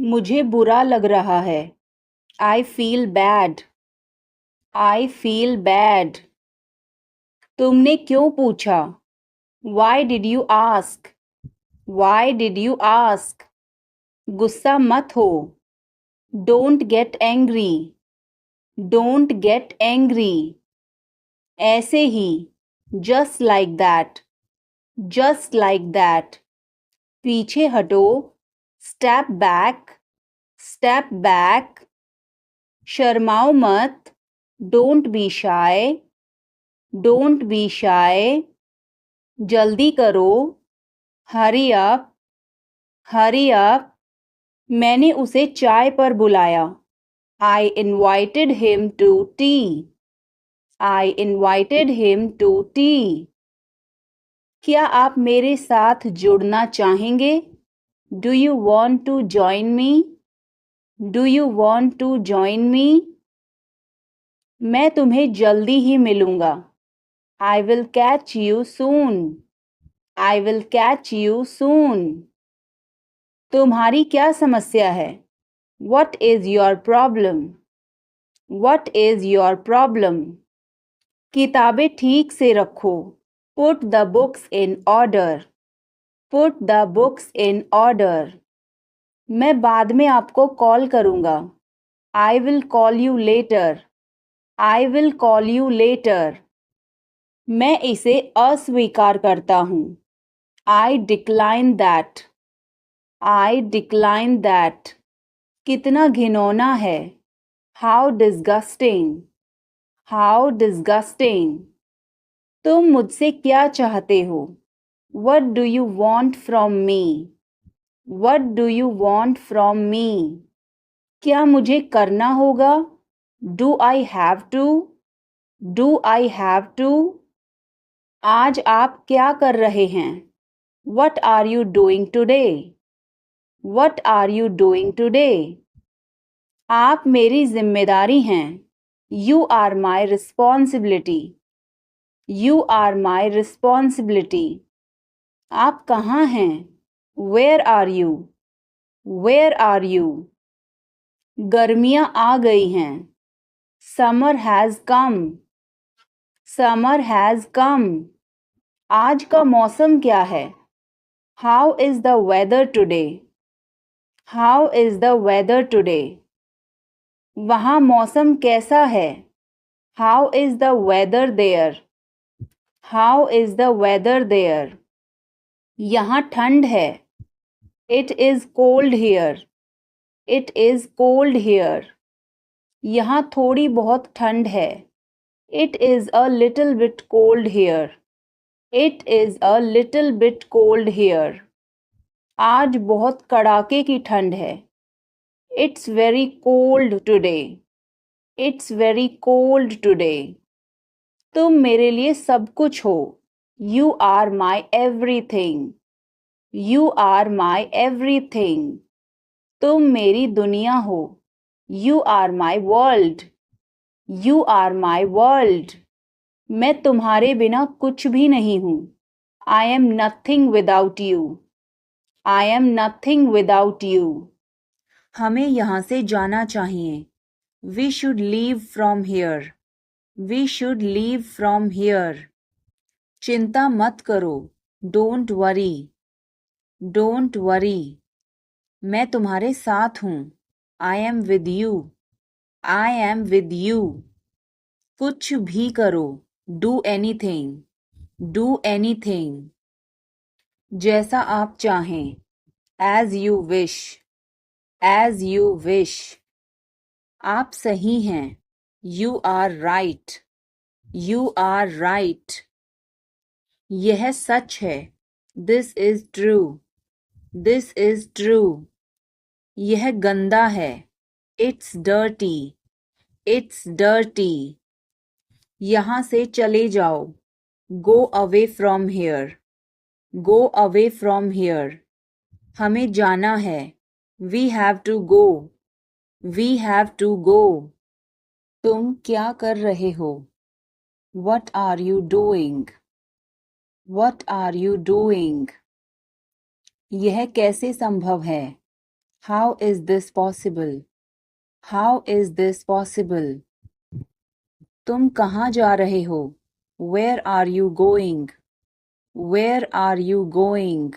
मुझे बुरा लग रहा है। I feel bad. I feel bad. तुमने क्यों पूछा? Why did you ask? Why did you ask? गुस्सा मत हो। Don't get angry. Don't get angry. ऐसे ही। Just like that. Just like that. पीछे हटो। Step back. Step back. शर्माओ मत। Don't be shy. Don't be shy. जल्दी करो। Hurry up. Hurry up. मैंने उसे चाय पर बुलाया। I invited him to tea. I invited him to tea. क्या आप मेरे साथ जुड़ना चाहेंगे? Do you want to join me? Do you want to join me? मैं तुम्हें जल्दी ही मिलूंगा। I will catch you soon. I will catch you soon. तुम्हारी क्या समस्या है? What is your problem? What is your problem? किताबें ठीक से रखो। Put the books in order. Put the books in order. मैं बाद में आपको कॉल करूंगा। I will call you later. I will call you later. मैं इसे अस्वीकार करता हूँ। I decline that. I decline that. कितना घिनौना है। How disgusting. How disgusting. तुम मुझसे क्या चाहते हो? What do you want from me? What do you want from me? क्या मुझे करना होगा? Do I have to? Do I have to? आज आप क्या कर रहे हैं? What are you doing today? What are you doing today? आप मेरी जिम्मेदारी हैं। You are my responsibility. You are my responsibility. आप कहाँ हैं? Where are you? Where are you? गर्मियाँ आ गई हैं। Summer has come. Summer has come. आज का मौसम क्या है? How is the weather today? How is the weather today? वहाँ मौसम कैसा है? How is the weather there? How is the weather there? यहाँ ठंड है। It is cold here. It is cold here. यहाँ थोड़ी बहुत ठंड है। It is a little bit cold here. It is a little bit cold here. आज बहुत कड़ाके की ठंड है। It's very cold today. It's very cold today. तुम मेरे लिए सब कुछ हो। You are my everything. You are my everything. तुम मेरी दुनिया हो। You are my world. You are my world. मैं तुम्हारे बिना कुछ भी नहीं हूँ। I am nothing without you. I am nothing without you. हमें यहाँ से जाना चाहिए। We should leave from here. We should leave from here. चिंता मत करो। Don't worry. Don't worry. मैं तुम्हारे साथ हूँ। I am with you. I am with you. कुछ भी करो। Do anything. Do anything. जैसा आप चाहें। As you wish. As you wish. आप सही हैं। You are right. You are right. यह सच है। This is true. This is true. यह गंदा है। It's dirty. It's dirty. यहाँ से चले जाओ। Go away from here. Go away from here. हमें जाना है। We have to go. We have to go. तुम क्या कर रहे हो? What are you doing? What are you doing? यह कैसे संभव है? How is this possible? How is this possible? तुम कहाँ जा रहे हो? Where are you going? Where are you going?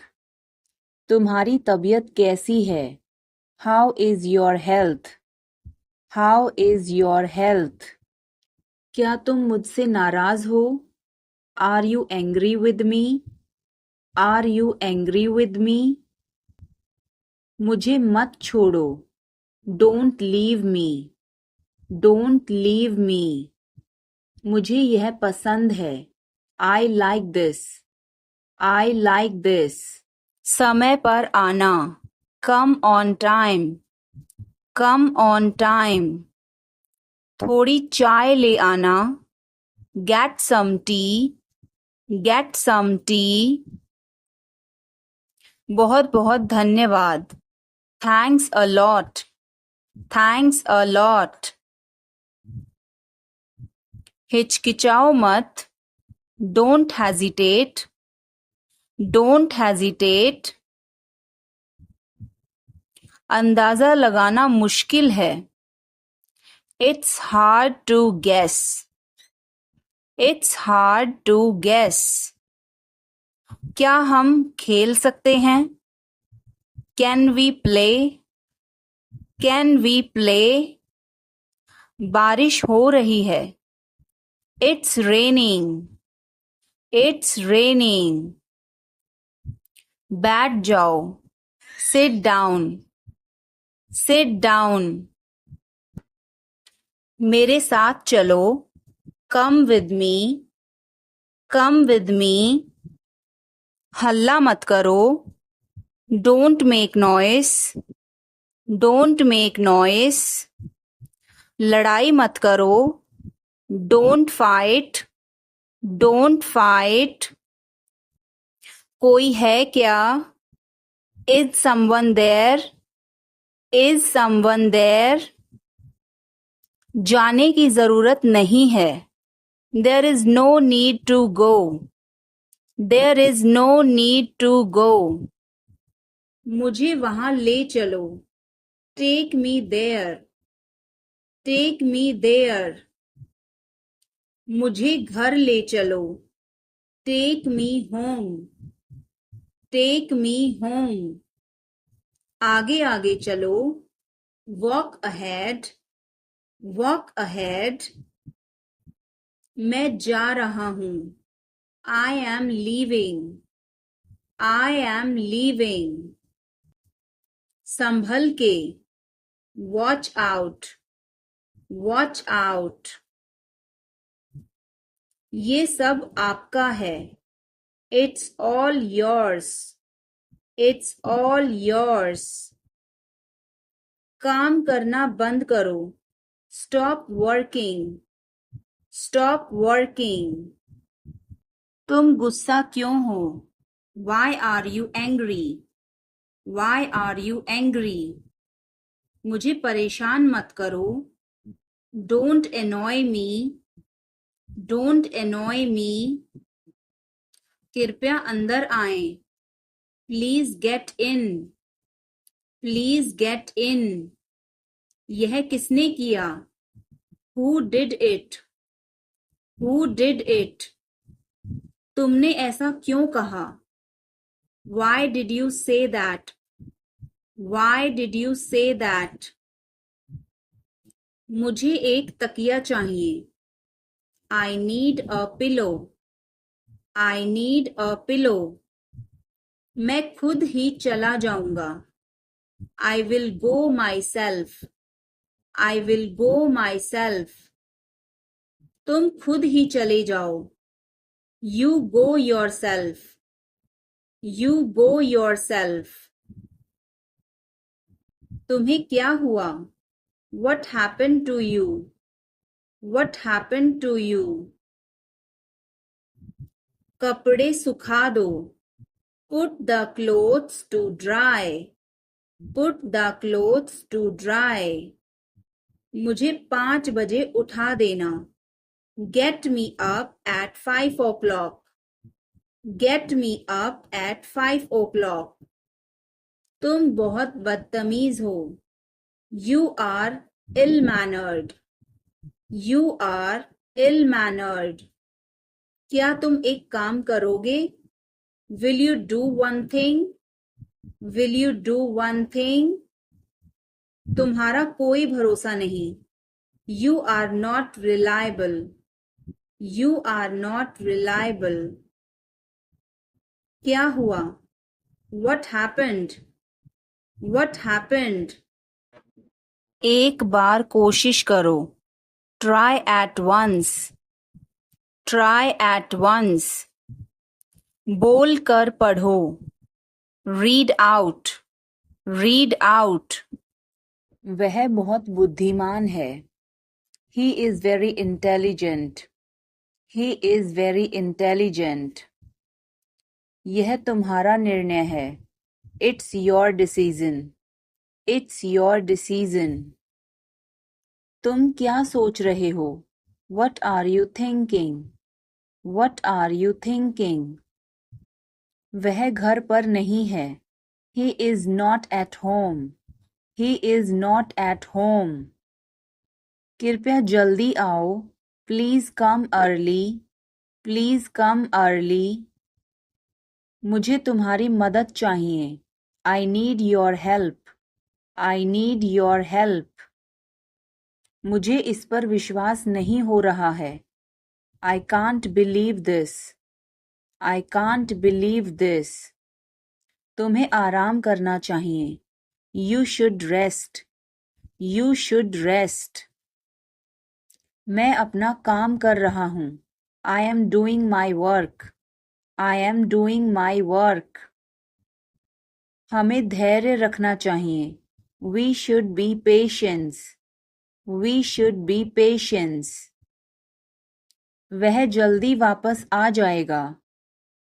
तुम्हारी तबीयत कैसी है? How is your health? How is your health? क्या तुम मुझसे नाराज हो? Are you angry with me? Are you angry with me? मुझे मत छोड़ो. Don't leave me. Don't leave me. मुझे यह पसंद है. I like this. I like this. समय पर आना. Come on time. Come on time. थोड़ी चाय ले आना. Get some tea. Get some tea. बहुत बहुत धन्यवाद. Thanks a lot. Thanks a lot. हिचकिचाओ मत. Don't hesitate. Don't hesitate. अंदाज़ा लगाना मुश्किल है. It's hard to guess. It's hard to guess. क्या हम खेल सकते हैं? Can we play? Can we play? बारिश हो रही है. It's raining. It's raining. बैठ जाओ. Sit down. Sit down. मेरे साथ चलो. Come with me. Come with me. हल्ला मत करो. Don't make noise. Don't make noise. लड़ाई मत करो. Don't fight. Don't fight. कोई है क्या? Is someone there? Is someone there? जाने की जरूरत नहीं है. There is no need to go. There is no need to go. मुझे वहां ले चलो. Take me there. Take me there. मुझे घर ले चलो. Take me home. Take me home. आगे आगे चलो. Walk ahead. Walk ahead. मैं जा रहा हूँ. I am leaving. I am leaving. संभल के. Watch out. Watch out. ये सब आपका है. It's all yours. It's all yours. काम करना बंद करो. Stop working. Stop working. तुम गुस्सा क्यों हो? Why are you angry? Why are you angry? मुझे परेशान मत करो. Don't annoy me. Don't annoy me. कृपया अंदर आएं. Please get in. Please get in. यह किसने किया? Who did it? Who did it? तुमने ऐसा क्यों कहा? Why did you say that? Why did you say that? मुझे एक तकिया चाहिए. I need a pillow. I need a pillow. मैं खुद ही चला जाऊंगा. I will go myself. I will go myself. तुम खुद ही चले जाओ. You go yourself. You go yourself. तुम्हें क्या हुआ? What happened to you? What happened to you? कपड़े सुखा दो. Put the clothes to dry. Put the clothes to dry. मुझे 5 बजे उठा देना. Get me up at 5 o'clock. Get me up at 5 o'clock. तुम बहुत बदतमीज हो। You are ill-mannered. You are ill-mannered. क्या तुम एक काम करोगे? Will you do one thing? Will you do one thing? तुम्हारा कोई भरोसा नहीं। You are not reliable. You are not reliable. क्या हुआ? What happened? What happened? एक बार कोशिश करो। Try at once. Try at once. बोल कर पढ़ो। Read out. Read out. वह बहुत बुद्धिमान है। He is very intelligent. He is very intelligent. यह तुम्हारा निर्णय है। It's your decision. It's your decision. तुम क्या सोच रहे हो? What are you thinking? What are you thinking? वह घर पर नहीं है। He is not at home. He is not at home. कृपया जल्दी आओ। Please come early. Please come early. मुझे तुम्हारी मदद चाहिए। I need your help. I need your help. मुझे इस पर विश्वास नहीं हो रहा है। I can't believe this. I can't believe this. तुम्हें आराम करना चाहिए। You should rest. You should rest. मैं अपना काम कर रहा हूँ। I am doing my work. I am doing my work. हमें धैर्य रखना चाहिए। We should be patient. We should be patient. वह जल्दी वापस आ जाएगा।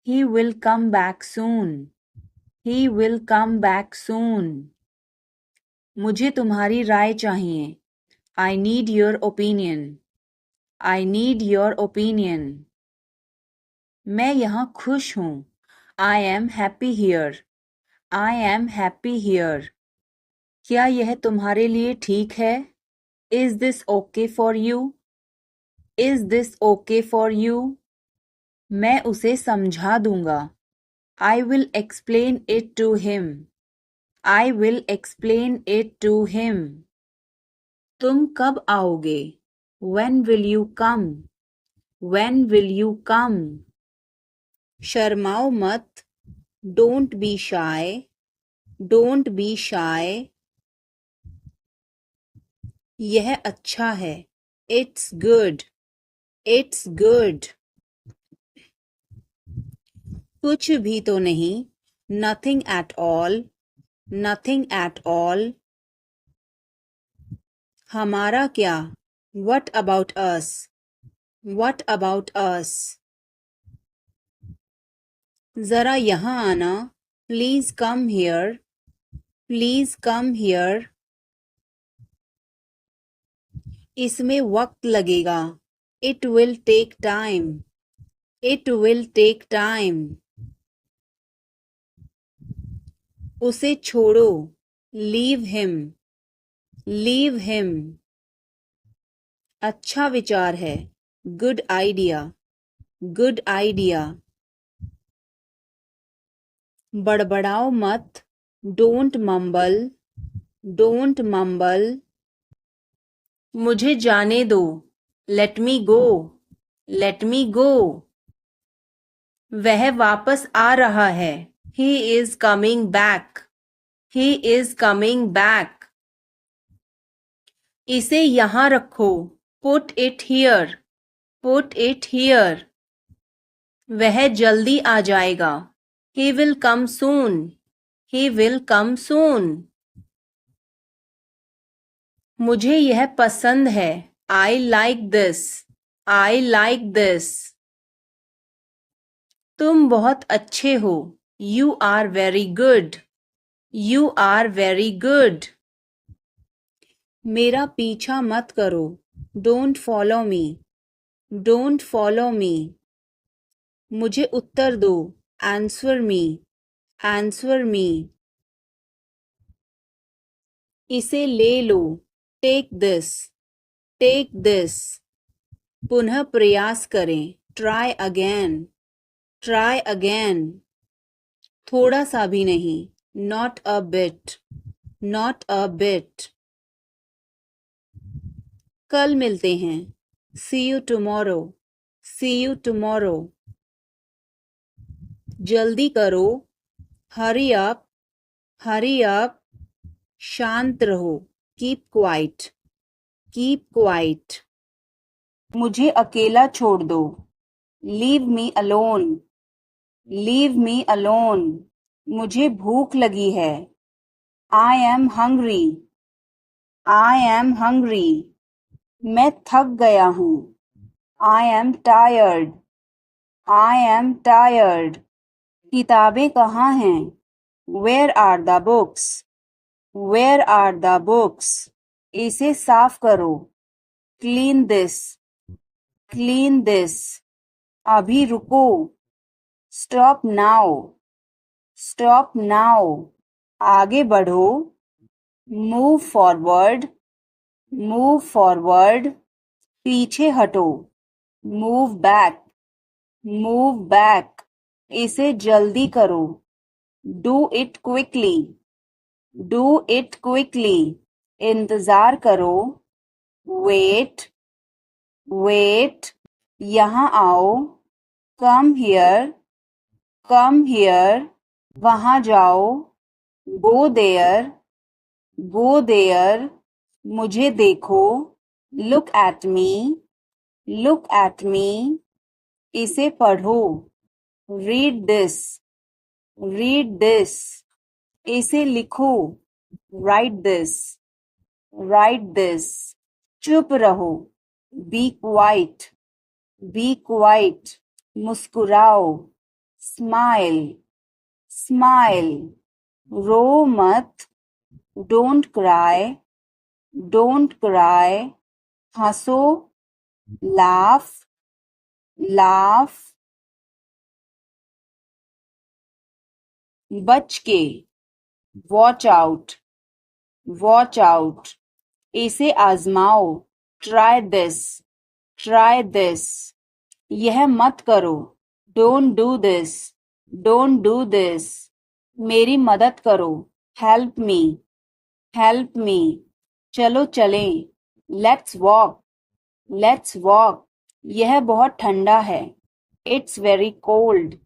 He will come back soon. He will come back soon. मुझे तुम्हारी राय चाहिए। I need your opinion. I need your opinion. मैं यहाँ खुश हूँ। I am happy here. I am happy here. क्या यह तुम्हारे लिए ठीक है? Is this okay for you? Is this okay for you? मैं उसे समझा दूंगा। I will explain it to him. I will explain it to him. तुम कब आओगे? When will you come? When will you come? शर्माओ मत। Don't be shy. Don't be shy. यह अच्छा है। It's good. It's good. कुछ भी तो नहीं। Nothing at all. Nothing at all. हमारा क्या? What about us? What about us? जरा यहाँ आना। Please come here. Please come here. इसमें वक्त लगेगा। It will take time. It will take time. उसे छोड़ो। Leave him. Leave him. अच्छा विचार है। Good idea. Good idea. बड़बड़ाओ मत। Don't mumble. Don't mumble. मुझे जाने दो। Let me go. Let me go. वह वापस आ रहा है। He is coming back. He is coming back. इसे यहाँ रखो। Put it here. Put it here. वह जल्दी आ जाएगा। He will come soon. He will come soon. मुझे यह पसंद है। I like this. I like this. तुम बहुत अच्छे हो। You are very good. You are very good. मेरा पीछा मत करो। Don't follow me. Don't follow me. मुझे उत्तर दो। Answer me. Answer me. इसे ले लो, टेक दिस, टेक दिस। पुनः प्रयास करें, ट्राई अगेन, ट्राई अगेन। थोड़ा सा भी नहीं, not a bit, not a bit. कल मिलते हैं, see you tomorrow, see you tomorrow. जल्दी करो, हरी अप, हरी अप। शांत रहो, कीप क्वाइट, कीप क्वाइट। मुझे अकेला छोड़ दो, leave me alone, leave me alone. मुझे भूख लगी है, I am hungry, I am hungry. मैं थक गया हूँ, I am tired, I am tired. किताबें कहाँ हैं, where are the books, where are the books. इसे साफ करो, क्लीन दिस, क्लीन दिस। अभी रुको, स्टॉप नाउ, स्टॉप नाउ। आगे बढ़ो, मूव फॉरवर्ड, मूव फॉरवर्ड। पीछे हटो, मूव बैक, मूव बैक। इसे जल्दी करो, do it quickly, do it quickly. इंतजार करो, वेट, वेट। यहाँ आओ, कम हियर, कम हियर। वहाँ जाओ, गो देयर, गो देयर। मुझे देखो, look at me, look at me. इसे पढ़ो, रीड दिस, रीड दिस। इसे लिखो, राइट दिस, राइट दिस। चुप रहो, बी क्वाइट, बी क्वाइट। मुस्कुराओ, स्माइल, स्माइल। रो मत, डोंट क्राई, डोंट क्राई। हंसो, लाफ, लाफ। बच के, वॉच आउट, वॉच आउट। इसे आजमाओ, ट्राई दिस, ट्राई दिस। यह मत करो, don't do this, don't do this. मेरी मदद करो, हेल्प मी, हेल्प मी। चलो चलें, लेट्स वॉक, लेट्स वॉक। यह बहुत ठंडा है, it's very cold,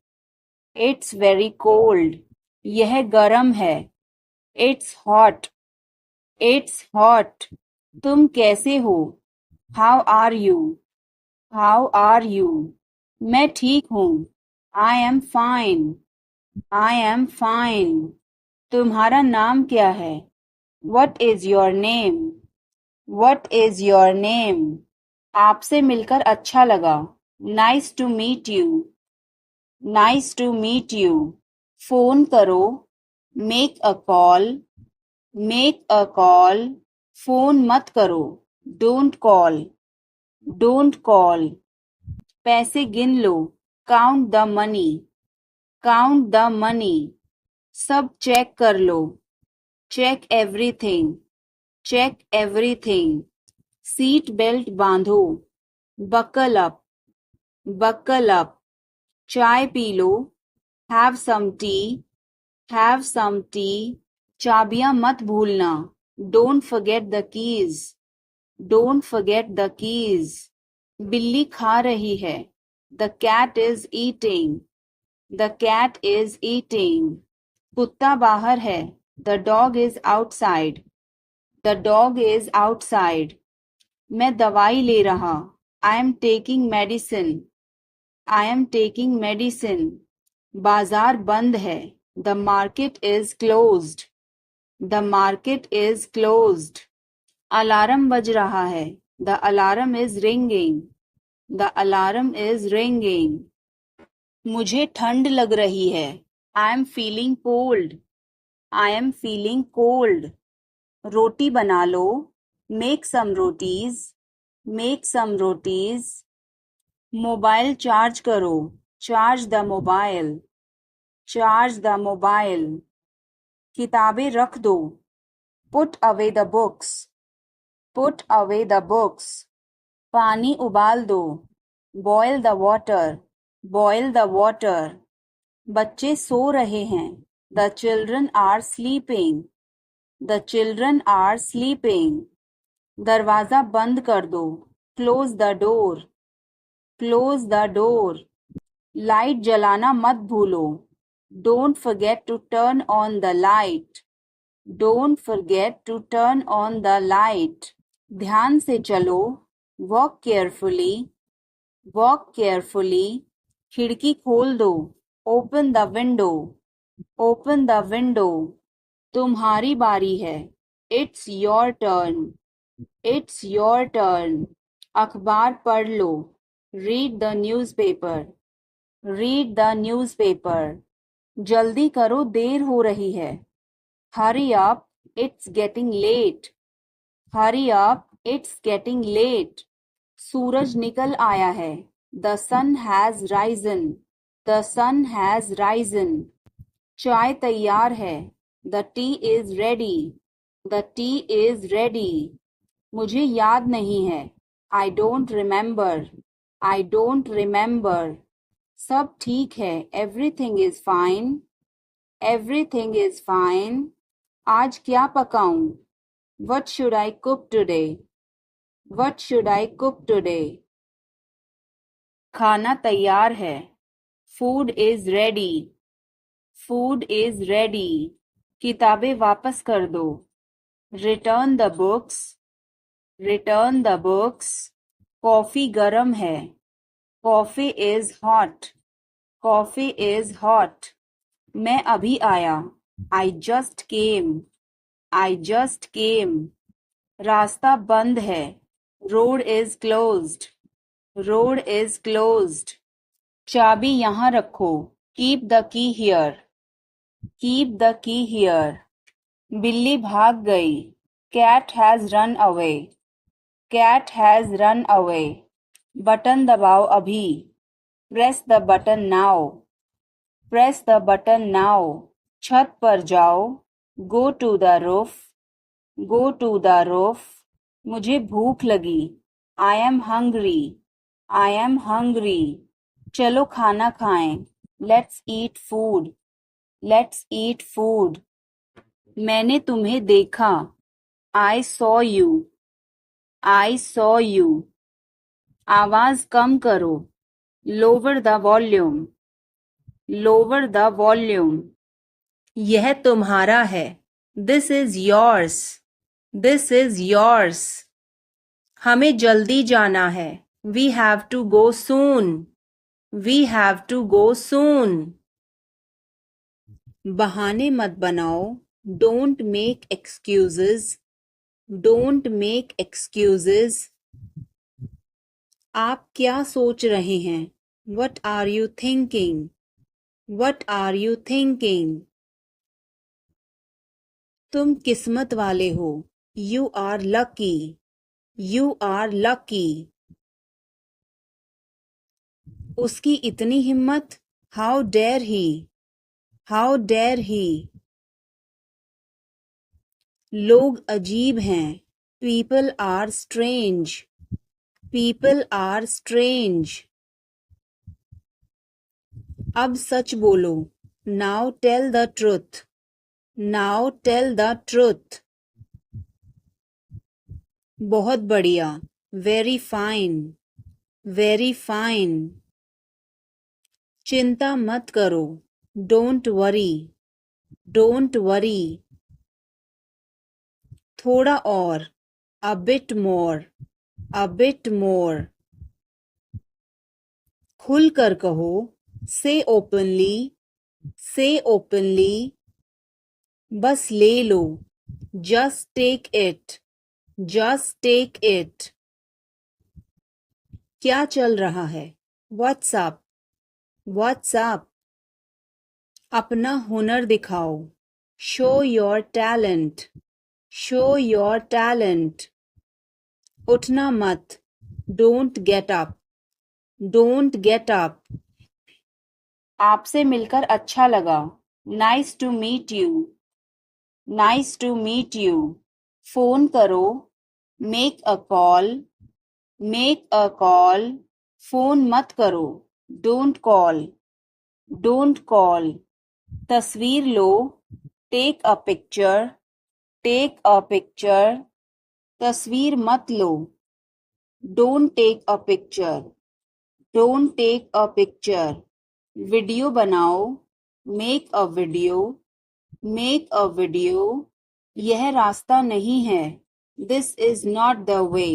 it's very cold. यह गर्म है, इट्स हॉट, इट्स हॉट। तुम कैसे हो, how are you, how are you. मैं ठीक हूँ, I am fine, I am fine. तुम्हारा नाम क्या है, what is your name, what is your name. आपसे मिलकर अच्छा लगा, nice to meet you, nice to meet you. Phone करो, make a call, make a call. Phone मत करो, डोंट कॉल, डोंट कॉल। पैसे गिन लो, count the money, count the money. सब चेक कर लो, check everything, check everything. Seat belt बांधो, buckle up, buckle up. चाय पी लो, have some tea, have some tea. चाबियां मत भूलना, don't forget the keys, don't forget the keys. बिल्ली खा रही है, the cat is eating, the cat is eating. कुत्ता बाहर है, the dog is outside, the dog is outside. मैं दवाई ले रहा, I am taking medicine, I am taking medicine. बाजार बंद है, the market is closed, the market is closed. Alarm बज रहा है, the alarm is ringing, the alarm is ringing. मुझे ठंड लग रही है, I am feeling cold, I am feeling cold. रोटी बना लो, make some rotis, make some rotis. Mobile charge करो, charge the mobile, charge the mobile. किताबें रख दो, Put away the books. Put away the books. पानी उबाल दो. Boil the water. Boil the water. बच्चे सो रहे हैं. The children are sleeping. The children are sleeping. दरवाजा बंद कर दो. Close the door. Close the door. Light जलाना मत भूलो. Don't forget to turn on the light. Don't forget to turn on the light. ध्यान से चलो. Walk carefully. Walk carefully. खिड़की खोल दो. Open the window. Open the window. तुम्हारी बारी है. It's your turn. It's your turn. अखबार पढ़ लो. Read the newspaper. Read the newspaper. जल्दी करो, देर हो रही है. Hurry up, it's getting late. Hurry up, it's getting late. सूरज निकल आया है. The sun has risen. The sun has risen. चाय तैयार है. The tea is ready. The tea is ready. मुझे याद नहीं है. I don't remember. I don't remember. सब ठीक है. Everything is fine. Everything is fine. आज क्या पकाऊं? What should I cook today? What should I cook today? खाना तैयार है. Food is ready. Food is ready. किताबें वापस कर दो. Return the books. Return the books. Coffee गरम है. Coffee is hot. Coffee is hot. मैं अभी आया. I just came. I just came. रास्ता बंद है. Road is closed. Road is closed. चाबी यहाँ रखो. Keep the key here. Keep the key here. बिल्ली भाग गई. Cat has run away. Cat has run away. Button दबाओ अभी. Press the button now. Press the button now. छत पर जाओ. Go to the roof. Go to the roof. मुझे भूख लगी. I am hungry. I am hungry. चलो खाना खाएं. Let's eat food. Let's eat food. मैंने तुम्हें देखा. I saw you. I saw you. आवाज कम करो. Lower the volume. Lower the volume. यह तुम्हारा है. This is yours. This is yours. हमें जल्दी जाना है. We have to go soon. We have to go soon. बहाने मत बनाओ. Don't make excuses. Don't make excuses. आप क्या सोच रहे हैं? What are you thinking? What are you thinking? तुम किस्मत वाले हो. You are lucky. You are lucky. उसकी इतनी हिम्मत. How dare he? How dare he? लोग अजीब हैं. People are strange. People are strange. अब सच बोलो. Now tell the truth. Now tell the truth. बहुत बढ़िया. Very fine. Very fine. चिंता मत करो. Don't worry. Don't worry. थोड़ा और. A bit more. A bit more. खुल कर कहो. Say openly. Say openly. बस ले लो. Just take it. Just take it. क्या चल रहा है? What's up? What's up? अपना हुनर दिखाओ. Show your talent. Show your talent. उठना मत. Don't get up. Don't get up. आपसे मिलकर अच्छा लगा. Nice to meet you. Nice to meet you. Phone करो, make a call, make a call. Phone मत करो, डोंट कॉल, डोंट कॉल। तस्वीर लो, take a picture, take a picture. तस्वीर मत लो, don't take a picture, don't take a picture. Video बनाओ, make a video, make a video. यह रास्ता नहीं है, this is not the way,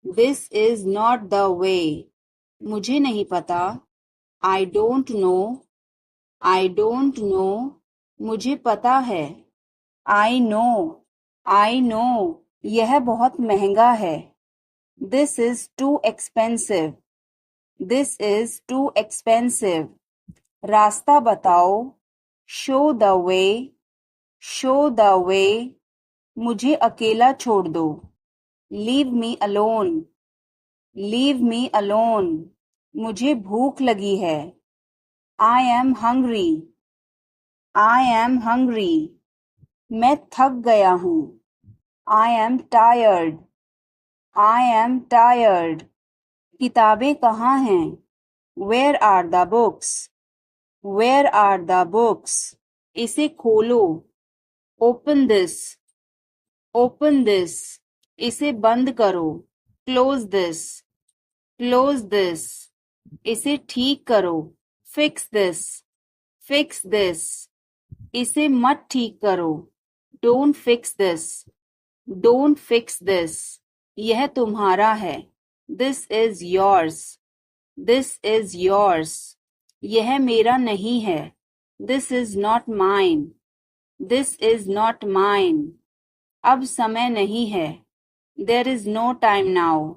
this is not the way. मुझे नहीं पता, I don't no, I don't no. मुझे पता है, आई नो, आई नो। यह बहुत महंगा है, this is too expensive, this is too expensive. रास्ता बताओ, show the way, show the way. मुझे अकेला छोड़ दो, leave me alone, leave me alone. मुझे भूख लगी है, I am hungry, I am hungry. मैं थक गया हूँ, I am tired, I am tired. किताबें कहाँ हैं, where are the books, where are the books. इसे खोलो, ओपन दिस, ओपन दिस। इसे बंद करो, क्लोज दिस, क्लोज दिस। इसे ठीक करो, फिक्स दिस, फिक्स दिस। इसे मत ठीक करो, don't fix this, don't fix this. यह तुम्हारा है, this is yours, this is yours. यह मेरा नहीं है, this is not mine, this is not mine. अब समय नहीं है, there is no time now,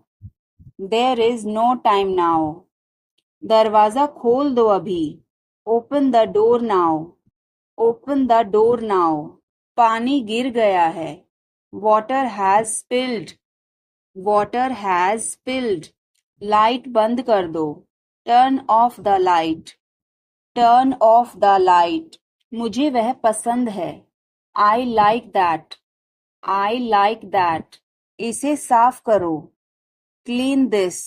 there is no time now. दरवाजा खोल दो अभी, open the door now, open the door now. पानी गिर गया है, water has spilled, water has spilled. Light बंद कर दो, turn off the light, turn off the light. मुझे वह पसंद है, I like that, I like that. इसे साफ करो, क्लीन दिस,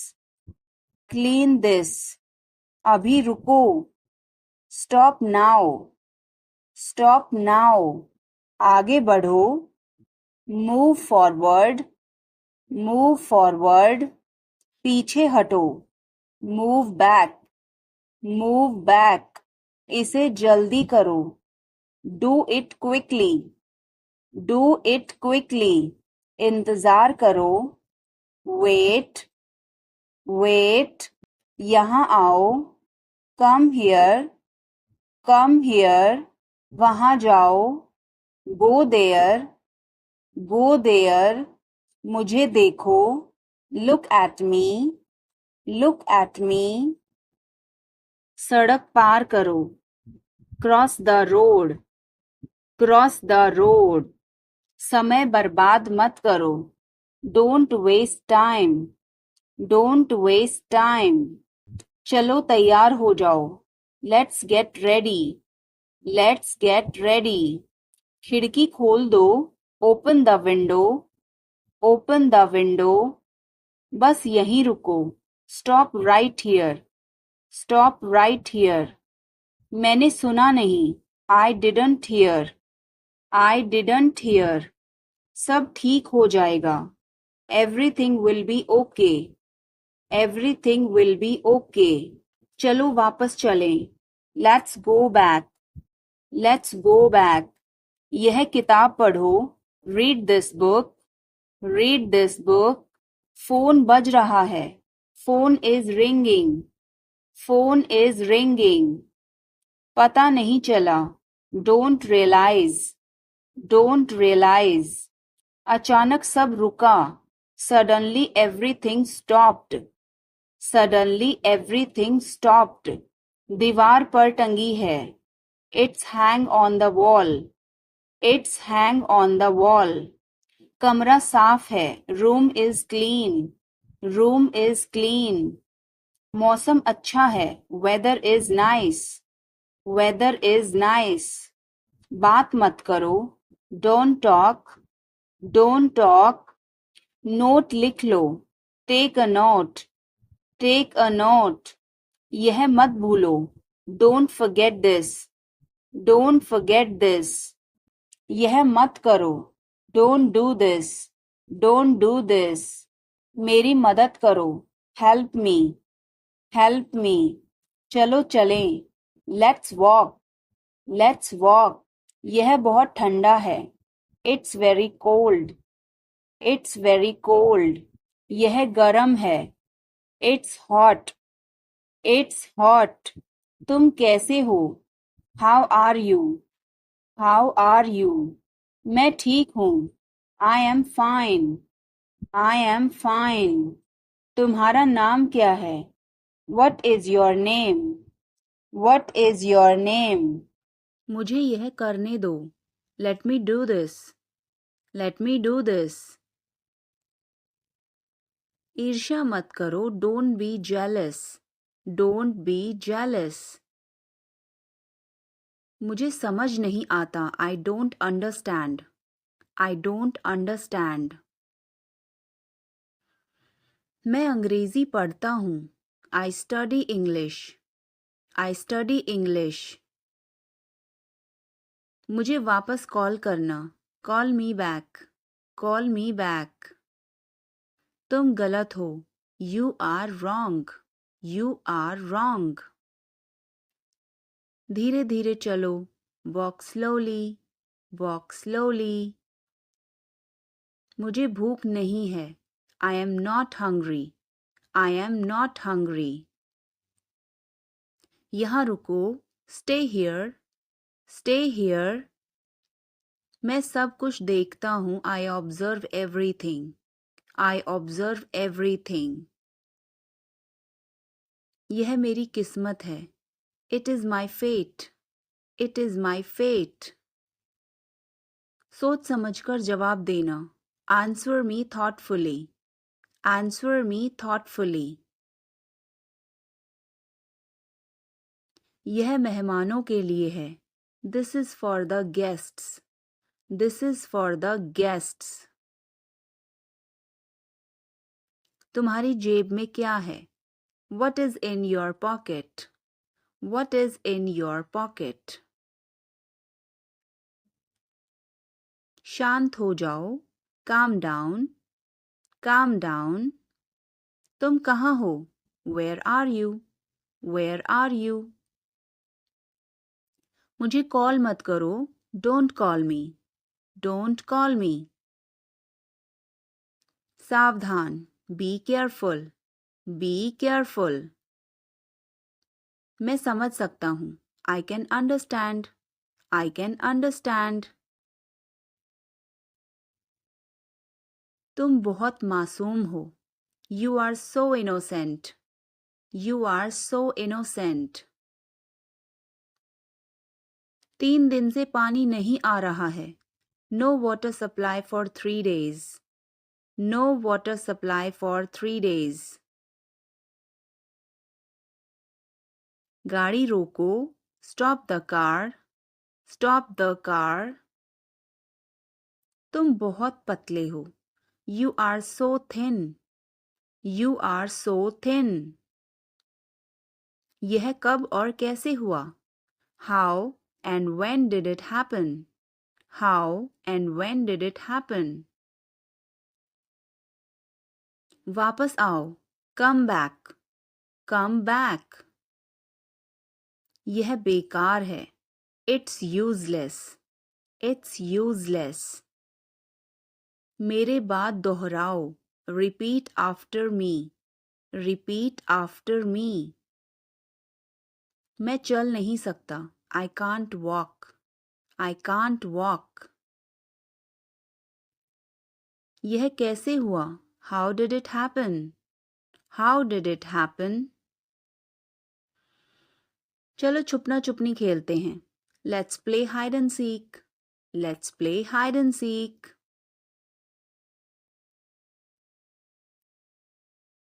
क्लीन दिस। अभी रुको, स्टॉप नाउ, स्टॉप नाउ। आगे बढ़ो, मूव फॉरवर्ड, मूव फॉरवर्ड। पीछे हटो, मूव बैक, मूव बैक। इसे जल्दी करो, do it quickly, do it quickly. इंतजार करो, वेट, वेट। यहाँ आओ, कम हियर, कम हियर। वहाँ जाओ, गो देयर, गो देयर। मुझे देखो, look at me, look at me. सड़क पार करो, cross the road, cross the road. समय बर्बाद मत करो, don't waste time, don't waste time. चलो तैयार हो जाओ, let's get ready, let's get ready. खिड़की खोल दो, open the window, open the window. बस यहीं रुको, stop right here, stop right here. मैंने सुना नहीं, I didn't hear, I didn't hear. सब ठीक हो जाएगा, everything will be okay, everything will be okay. चलो वापस चलें, let's go back, let's go back. यह किताब पढ़ो, read this book, read this book. Phone बज रहा है, phone is ringing, phone is ringing. पता नहीं चला, डोंट रियलाइज, डोंट रियलाइज। अचानक सब रुका, suddenly everything stopped, suddenly everything stopped. दीवार पर टंगी है, it's hang on the wall, it's hang on the wall. कमरा साफ है, room is clean, room is clean. मौसम अच्छा है, weather is nice, weather is nice. बात मत करो, Don't talk. Don't talk. Note लिख लो. Take a note. Take a note. यह मत भूलो. Don't forget this. Don't forget this. यह मत करो. Don't do this. Don't do this. मेरी मदद करो. Help me. Help me. चलो चलें. Let's walk. Let's walk. यह बहुत ठंडा है. It's very cold. It's very cold. यह गर्म है. It's hot. It's hot. तुम कैसे हो? How are you? How are you? मैं ठीक हूँ. I am fine. I am fine. तुम्हारा नाम क्या है? What is your name? What is your name? मुझे यह करने दो. Let me do this. Let me do this. ईर्ष्या मत करो. Don't be jealous. Don't be jealous. मुझे समझ नहीं आता. I don't understand. I don't understand. मैं अंग्रेजी पढ़ता हूँ. I study English. I study English. मुझे वापस कॉल करना. Call me back. Call me back. तुम गलत हो. You are wrong. You are wrong. धीरे धीरे चलो. Walk slowly. Walk slowly. मुझे भूख नहीं है. I am not hungry. I am not hungry. यहाँ रुको. Stay here. Stay here. मैं सब कुछ देखता हूँ. I observe everything. I observe everything. यह मेरी किस्मत है. It is my fate. It is my fate. सोच समझकर जवाब देना. Answer me thoughtfully. Answer me thoughtfully. यह मेहमानों के लिए है. This is for the guests. This is for the guests. तुम्हारी जेब में क्या है? What is in your pocket? What is in your pocket? शांत हो जाओ. Calm down. Calm down. तुम कहाँ हो? Where are you? Where are you? मुझे कॉल मत करो. Don't call me. Don't call me. सावधान. Be careful. Be careful. मैं समझ सकता हूँ. I can understand. I can understand. तुम बहुत मासूम हो. You are so innocent. You are so innocent. 3 दिन से पानी नहीं आ रहा है. No water supply for 3 days. No water supply for 3 days. गाड़ी रोको. Stop the car. Stop the car. तुम बहुत पतले हो. You are so thin. You are so thin. यह कब और कैसे हुआ? How and when did it happen? How and when did it happen? वापस आओ. Come back. Come back. यह बेकार है. It's useless. It's useless. मेरे बाद दोहराओ. Repeat after me. Repeat after me. मैं चल नहीं सकता. I can't walk. I can't walk. यह कैसे हुआ? How did it happen? How did it happen? चलो छुपना छुपनी खेलते हैं. Let's play hide and seek. Let's play hide and seek.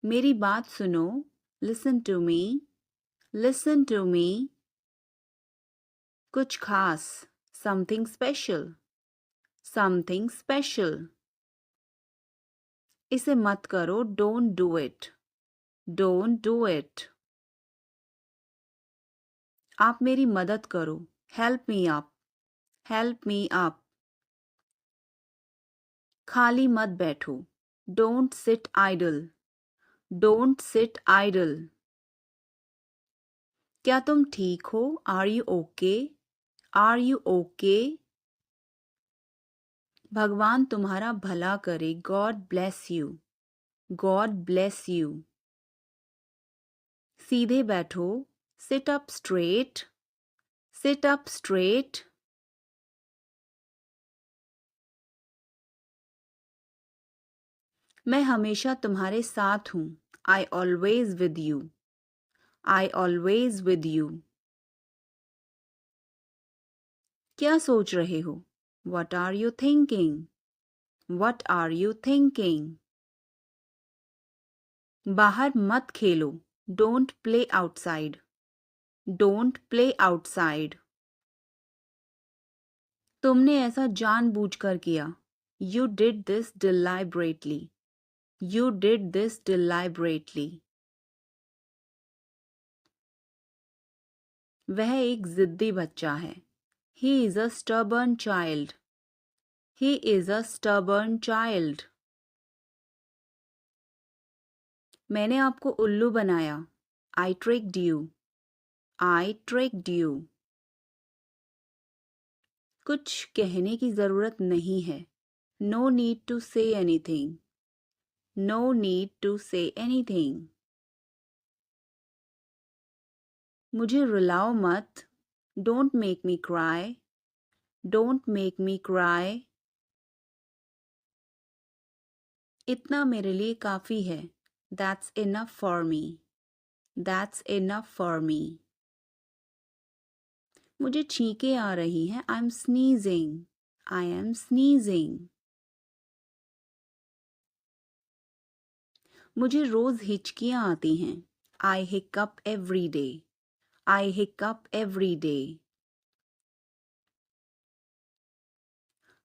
मेरी बात सुनो. Listen to me. Listen to me. कुछ खास. Something special. something special. इसे मत करो, don't do it. Don't do it. आप मेरी मदद करो, help me up. Help me up. खाली मत बैठो, don't sit idle. Don't sit idle. क्या तुम ठीक हो? Are you okay? Are you okay? भगवान तुम्हारा भला करे, God bless you. God bless you. सीधे बैठो, sit up straight. Sit up straight. मैं हमेशा तुम्हारे साथ हूँ, I always with you. I always with you. क्या सोच रहे हो? What are you thinking? What are you thinking? बाहर मत खेलो, don't play outside. Don't play outside. तुमने ऐसा जानबूझकर किया. You did this deliberately. You did this deliberately. वह एक जिद्दी बच्चा है. He is a stubborn child. He is a stubborn child. मैंने आपको उल्लू बनाया. I tricked you. I tricked you. कुछ कहने की जरूरत नहीं है. No need to say anything. No need to say anything. मुझे रुलाओ मत. Don't make me cry. Don't make me cry. इतना मेरे लिए काफी है. That's enough for me. That's enough for me. मुझे छींकें आ रही हैं. I'm sneezing. I am sneezing. मुझे रोज हिचकियां आती हैं. I hiccup every day. I hiccup every day.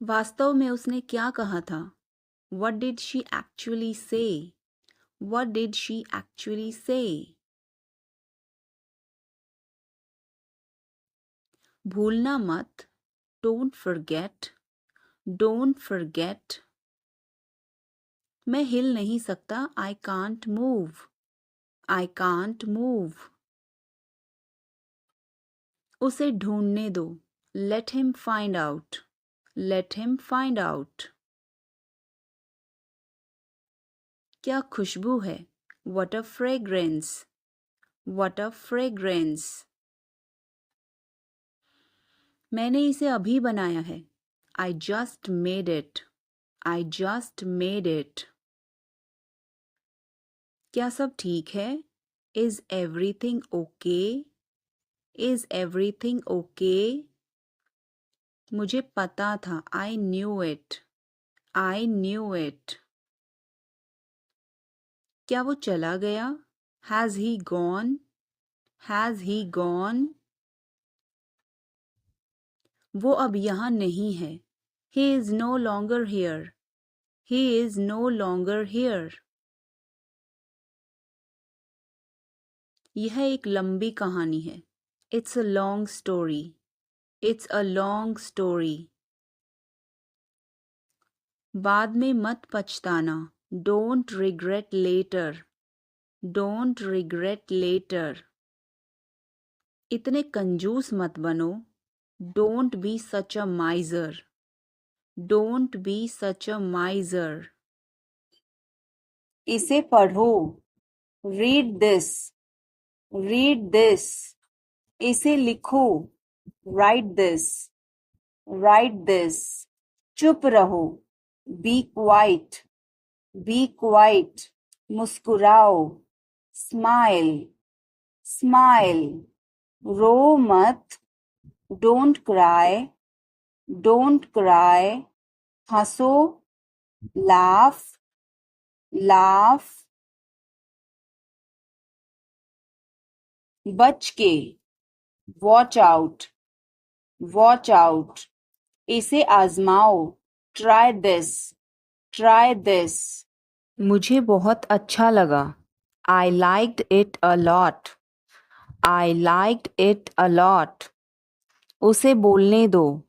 वास्तव में उसने क्या कहा था? What did she actually say? What did she actually say? भूलना मत. Don't forget. Don't forget. मैं हिल नहीं सकता. I can't move. I can't move. उसे ढूंढने दो. Let him find out. Let him find out. क्या खुशबू है? What a fragrance. What a fragrance. मैंने इसे अभी बनाया है. I just made it. I just made it. क्या सब ठीक है? Is everything okay? Is everything okay? मुझे पता था. I knew it. I knew it. क्या वो चला गया? Has he gone? Has he gone? वो अब यहाँ नहीं है. He is no longer here. He is no longer here. यह एक लंबी कहानी है. It's a long story. It's a long story. बाद में मत पछताना. Don't regret later. Don't regret later. इतने कंजूस मत बनो. Don't be such a miser. Don't be such a miser. इसे पढ़ो. Read this. Read this. इसे लिखो. Write this. Write this. चुप रहो. Be quiet. Be quiet. मुस्कुराओ. Smile. Smile. रो मत. Don't cry. Don't cry. हंसो. Laugh. Laugh. बच के. Watch out. Watch out. इसे आजमाओ. Try this. Try this. मुझे बहुत अच्छा लगा. I liked it a lot. I liked it a lot. उसे बोलने दो.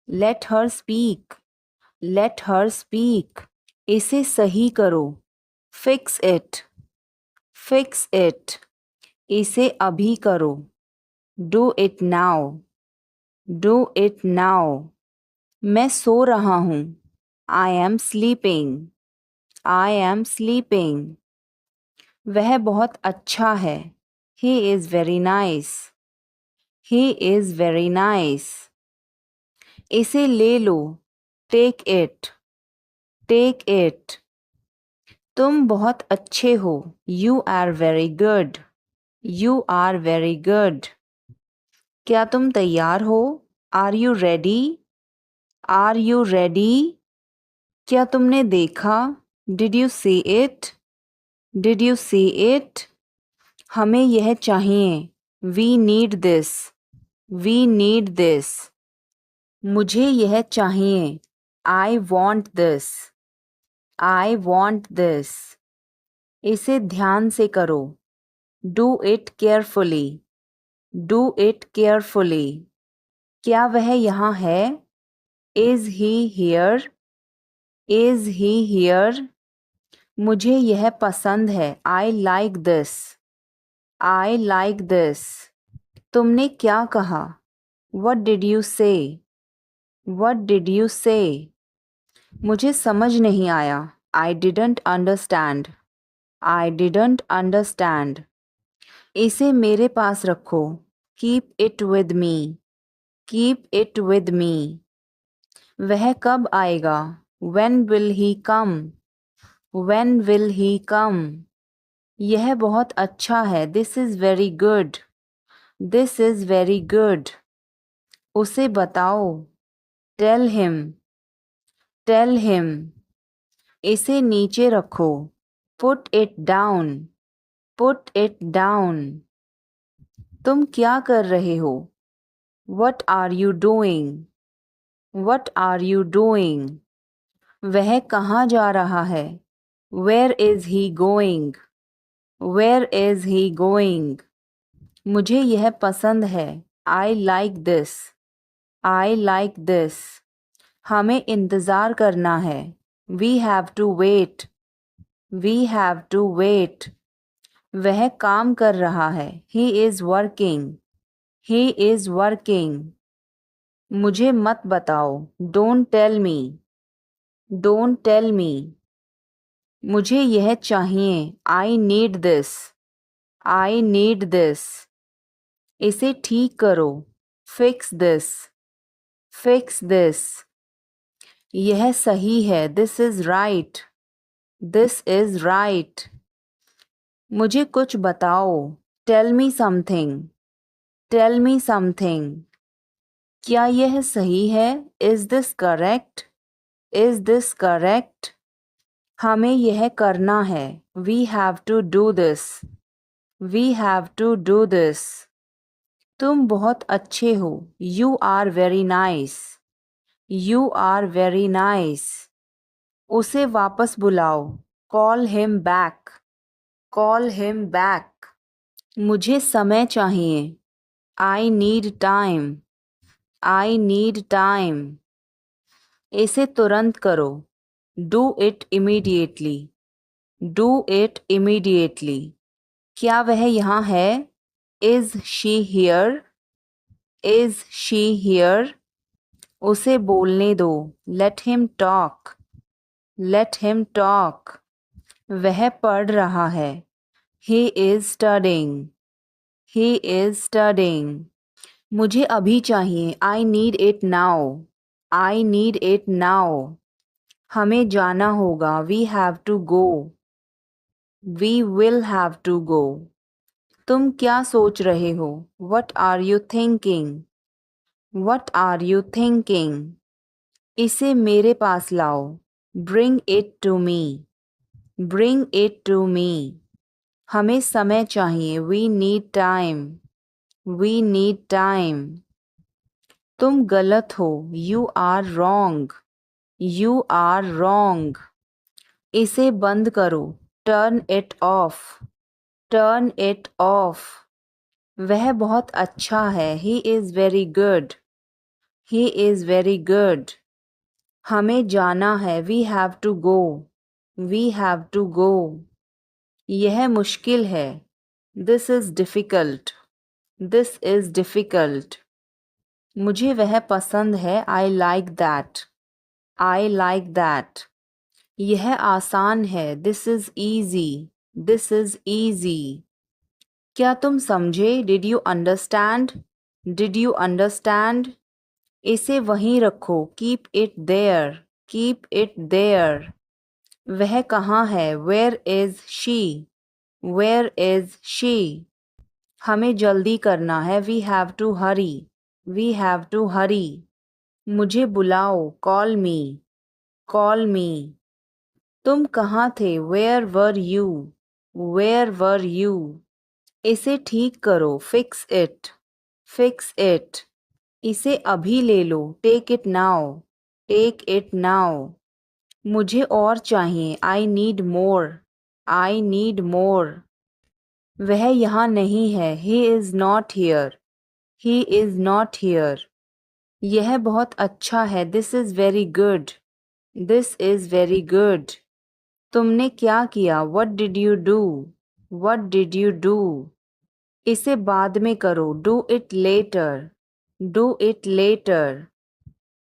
Let her speak. Let her speak. इसे सही करो. Fix it. Fix it. इसे अभी करो. Do it now. Do it now. मैं सो रहा हूँ. I am sleeping. I am sleeping. वह बहुत अच्छा है. He is very nice. He is very nice. इसे ले लो. Take it. Take it. तुम बहुत अच्छे हो. You are very good. You are very good. क्या तुम तैयार हो? Are you ready? Are you ready? क्या तुमने देखा? Did you see it? Did you see it? हमें यह चाहिए. We need this. We need this. मुझे यह चाहिए. I want this. I want this. इसे ध्यान से करो. Do it carefully. Do it carefully. क्या वह यहाँ है? Is he here? Is he here? मुझे यह पसंद है. I like this. I like this. तुमने क्या कहा? What did you say? What did you say? मुझे समझ नहीं आया. I didn't understand. I didn't understand. इसे मेरे पास रखो. Keep it with me. Keep it with me. वह कब आएगा? When will he come? When will he come? यह बहुत अच्छा है. This is very good. This is very good. उसे बताओ. Tell him. Tell him. इसे नीचे रखो. Put it down. Put it down. तुम क्या कर रहे हो? What are you doing? What are you doing? वह कहाँ जा रहा है? Where is he going? Where is he going? मुझे यह पसंद है. I like this. I like this. हमें इंतज़ार करना है. We have to wait. We have to wait. वह काम कर रहा है. He is working. He is working. मुझे मत बताओ. Don't tell me. Don't tell me. मुझे यह चाहिए. I need this. I need this. इसे ठीक करो. Fix this. Fix this. यह सही है. This is right. This is right. मुझे कुछ बताओ. Tell me something. Tell me something. क्या यह सही है? Is this correct? Is this correct? हमें यह करना है. We have to do this. We have to do this. तुम बहुत अच्छे हो. You are very nice. You are very nice. उसे वापस बुलाओ. Call him back. Call him back. मुझे समय चाहिए. I need time. I need time. इसे तुरंत करो. Do it immediately. Do it immediately. क्या वह यहाँ है? Is she here? Is she here? उसे बोलने दो. Let him talk. Let him talk. वह पढ़ रहा है. He is studying. He is studying. मुझे अभी चाहिए. I need it now. I need it now. हमें जाना होगा. We have to go. We will have to go. तुम क्या सोच रहे हो? What are you thinking? What are you thinking? इसे मेरे पास लाओ. Bring it to me. Bring it to me. हमें समय चाहिए. We need time. We need time. तुम गलत हो. You are wrong. You are wrong. इसे बंद करो. Turn it off. Turn it off. वह बहुत अच्छा है. He is very good. He is very good. हमें जाना है. We have to go. We have to go. यह मुश्किल है. This is difficult. This is difficult. मुझे वह पसंद है. I like that. I like that. यह आसान है. This is easy. This is easy. क्या तुम समझे? Did you understand? Did you understand? इसे वहीं रखो. Keep it there. Keep it there. वह कहाँ है? Where is she? Where is she? हमें जल्दी करना है. We have to hurry. We have to hurry. मुझे बुलाओ. Call me. Call me. तुम कहाँ थे? Where were you? Where were you? इसे ठीक करो. Fix it. Fix it. इसे अभी ले लो. Take it now. Take it now. मुझे और चाहिए. I need more. I need more. वह यहाँ नहीं है. He is not here. He is not here. यह बहुत अच्छा है. This is very good. This is very good. तुमने क्या किया? What did you do? What did you do? इसे बाद में करो. Do it later. Do it later.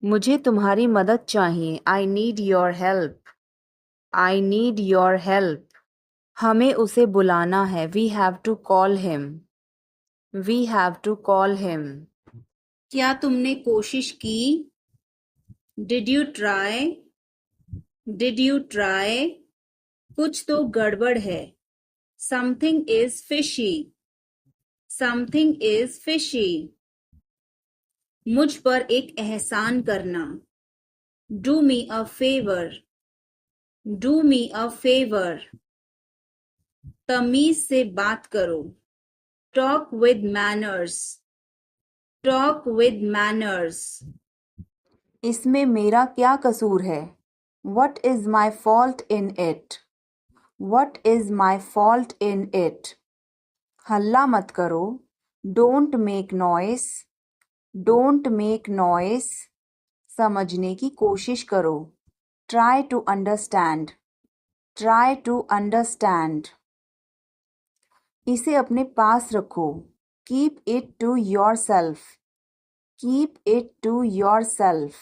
मुझे तुम्हारी मदद चाहिए. I need your help. I need your help. हमें उसे बुलाना है. We have to call him. We have to call him. क्या तुमने कोशिश की? Did you try? Did you try? कुछ तो गड़बड़ है. Something is fishy. Something is fishy. मुझ पर एक एहसान करना. Do me a favor. Do me a favor. तमीज से बात करो. Talk with manners. Talk with manners. इसमें मेरा क्या कसूर है? What is my fault in it? What is my fault in it? हल्ला मत करो. Don't make noise. Don't make noise. समझने की कोशिश करो. Try to understand. Try to understand. इसे अपने पास रखो. Keep it to yourself. Keep it to yourself.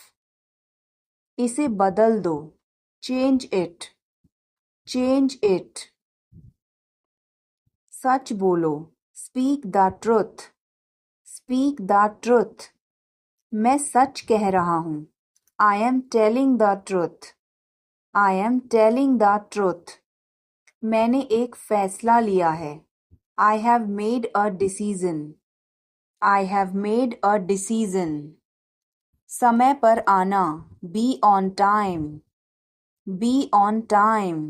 इसे बदल दो. Change it. Change it. सच बोलो. Speak the truth. Speak the truth. मैं सच कह रहा हूँ. I am telling the truth. I am telling the truth. मैंने एक फैसला लिया है. I have made a decision. I have made a decision. समय पर आना. Be on time. Be on time.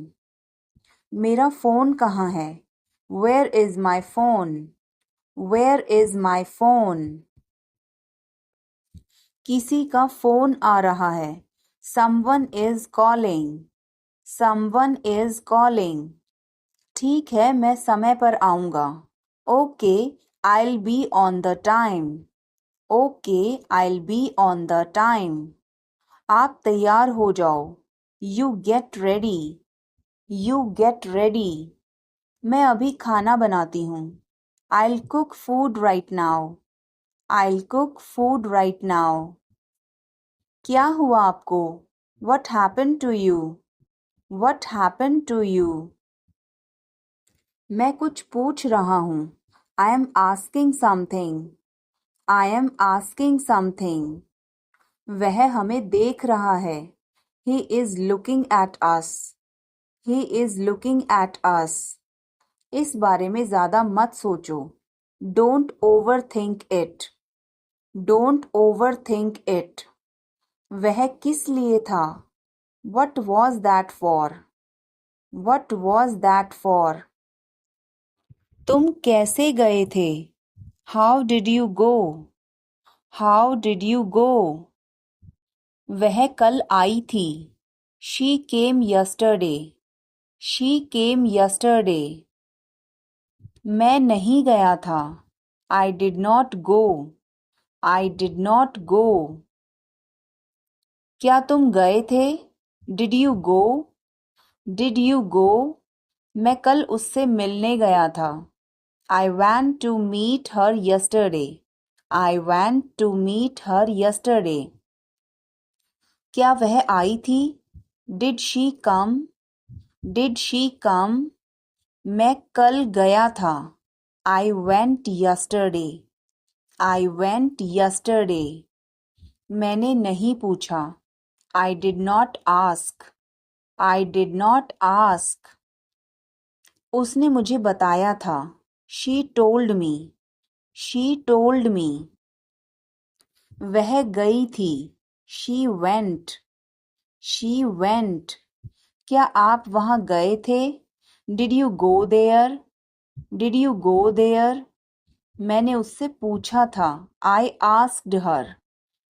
मेरा फ़ोन कहाँ है? Where is my phone? Where is my phone? किसी का फ़ोन आ रहा है. Someone is calling. Someone is calling. ठीक है, मैं समय पर आऊँगा. Okay, I'll be on the time. Okay, I'll be on the time. आप तैयार हो जाओ. You get ready. You get ready. मैं अभी खाना बनाती हूँ. I'll cook food right now. I'll cook food right now. क्या हुआ आपको? What happened to you? What happened to you? मैं कुछ पूछ रहा हूँ. I am asking something. I am asking something. वह हमें देख रहा है. He is looking at us. He is looking at us. इस बारे में ज़्यादा मत सोचो. Don't overthink it. Don't overthink it. वह किस लिए था? What was that for? What was that for? तुम कैसे गए थे? How did you go? How did you go? वह कल आई थी. She came yesterday. She came yesterday. मैं नहीं गया था. I did not go. I did not go. क्या तुम गए थे? Did you go? Did you go? मैं कल उससे मिलने गया था. I went to meet her yesterday. I went to meet her yesterday. क्या वह आई थी? Did she come? Did she come? मैं कल गया था. I went yesterday. I went yesterday. मैंने नहीं पूछा. I did not ask. I did not ask. उसने मुझे बताया था. She told me. She told me. वह गई थी. She went. She went. क्या आप वहाँ गए थे? Did you go there? Did you go there? मैंने उससे पूछा था. I asked her.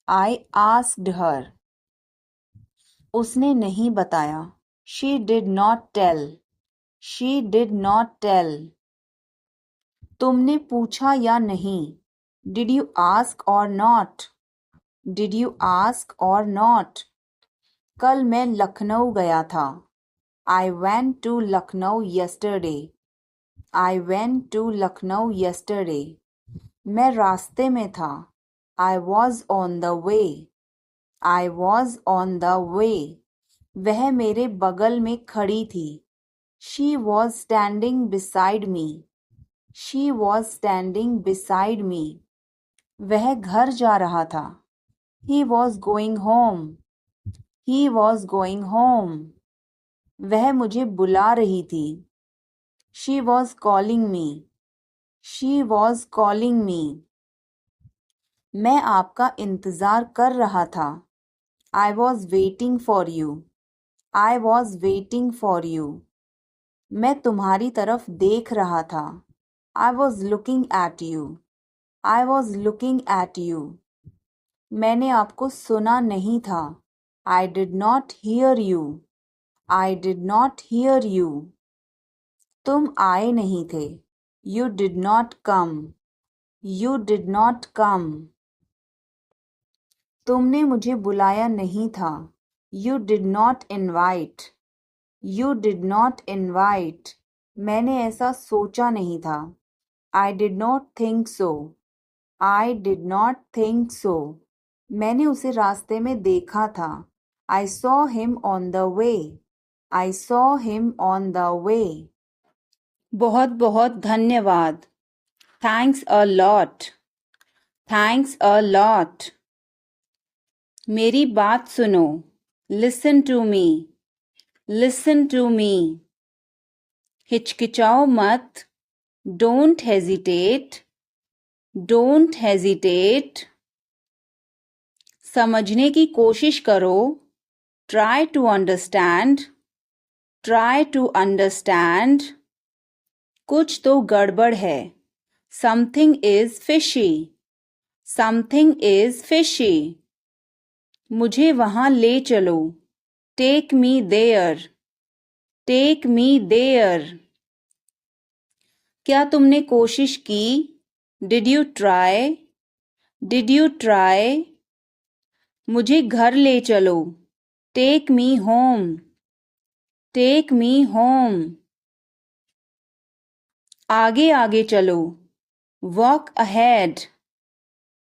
I asked her. उसने नहीं बताया. She did not tell. She did not tell. तुमने पूछा या नहीं? Did you ask or not? Did you ask or not? कल मैं लखनऊ गया था. I went to Lucknow yesterday. I went to Lucknow yesterday. मैं रास्ते में था. I was on the way. I was on the way. वह मेरे बगल में खड़ी थी. She was standing beside me. She was standing beside me. वह घर जा रहा था. He was going home. He was going home. वह मुझे बुला रही थी. She was calling me. She was calling me. मैं आपका इंतज़ार कर रहा था. I was waiting for you. I was waiting for you. मैं तुम्हारी तरफ देख रहा था. I was looking at you. I was looking at you. मैंने आपको सुना नहीं था. I did not hear you. I did not hear you. तुम आए नहीं थे. You did not come. You did not come. तुमने मुझे बुलाया नहीं था. You did not invite. You did not invite. मैंने ऐसा सोचा नहीं था. I did not think so. I did not think so. मैंने उसे रास्ते में देखा था. I saw him on the way. I saw him on the way. बहुत बहुत धन्यवाद. Thanks a lot. Thanks a lot. मेरी बात सुनो. Listen to me. Listen to me. हिचकिचाओ मत. Don't hesitate. Don't hesitate. समझने की कोशिश करो. Try to understand. Try to understand. कुछ तो गड़बड़ है. Something is fishy. Something is fishy. मुझे वहाँ ले चलो. Take me there. Take me there. क्या तुमने कोशिश की? Did you try? Did you try? मुझे घर ले चलो. Take me home. Take me home. आगे आगे चलो. Walk ahead.